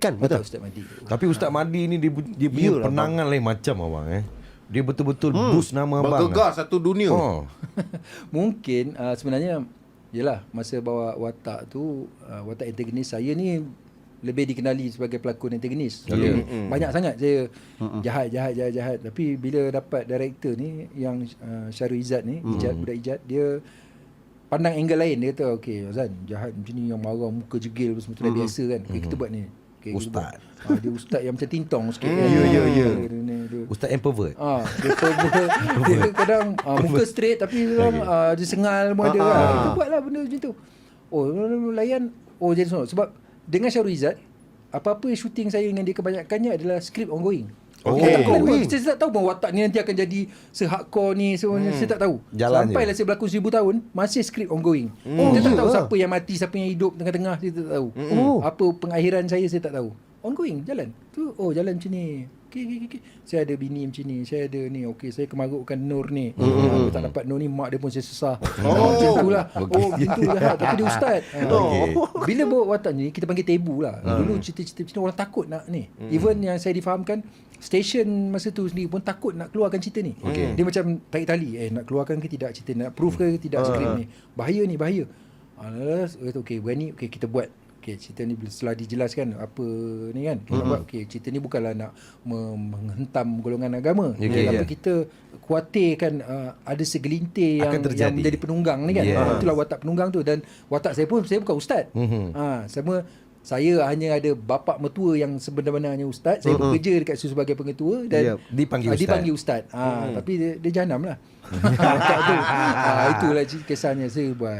Kan, betul. Ustaz Mahdi. Tapi Ustaz Mahdi ni dia punya Yalah, penangan lain macam abang Dia betul-betul boost nama abang. Bergegar satu dunia. Oh. Mungkin sebenarnya yelah masa bawa watak tu watak antagonis saya ni lebih dikenali sebagai pelakon antagonis. Okay. Banyak sangat saya jahat. Tapi bila dapat director ni yang Syarul Izzat ni, budak Ijat, dia pandang angle lain. Dia kata okey Azan, jahat macam ni yang marah muka jegil semua tu dah biasa kan. Okay, kita buat ni. Okay, Ustaz. Dia ustaz yang macam tintong sikit kan. Ya. Dia Ustaz yang pervert. dia pervert. Dia kadang muka straight tapi dia sengal pun ada kan. Kita buatlah benda macam tu. Oh, layan. Oh, jadi sonok. Sebab dengan Syarul Izzat, apa-apa shooting saya dengan dia kebanyakannya adalah skrip ongoing. Okay. Saya tak tahu pun watak ni nanti akan jadi se-hardcore ni semuanya. Saya tak tahu. Jalan Sampailah saya berlakon 1000 tahun, masih skrip ongoing. Saya tak tahu siapa yang mati, siapa yang hidup tengah-tengah, saya tak tahu. Apa pengakhiran saya tak tahu. Ongoing, jalan. Tu, jalan macam ni. Okay. Saya ada bini macam ni, saya ada ni. Okey, saya kemarukkan Nur ni. Kalau tak dapat Nur ni, mak dia pun saya sesah. Macam itulah. Gitu lah. Tapi dia ustaz. Bila bawa watak ni, kita panggil tabu lah. Dulu cerita-cerita orang takut nak ni. Even yang saya difahamkan, stesen masa tu sendiri pun takut nak keluarkan cerita ni. Dia macam tarik tali. Nak keluarkan ke tidak cerita, nak proof ke tidak skrip ni. Bahaya ni, bahaya. Okey, berani. Okey, kita buat. Okey, cerita ni setelah dijelaskan apa ni kan. Kita buat okey, cerita ni bukanlah nak menghentam golongan agama. Tapi kita khuatirkan ada segelintir yang menjadi penunggang ni kan. Itulah watak penunggang tu. Dan watak saya bukan ustaz. Saya hanya ada bapa mertua yang sebenarnya ustaz. Saya bekerja dekat situ sebagai pengetua dan dipanggil ustaz. Tapi dia jahanam lah. Watak tu. Itulah kisahnya saya buat.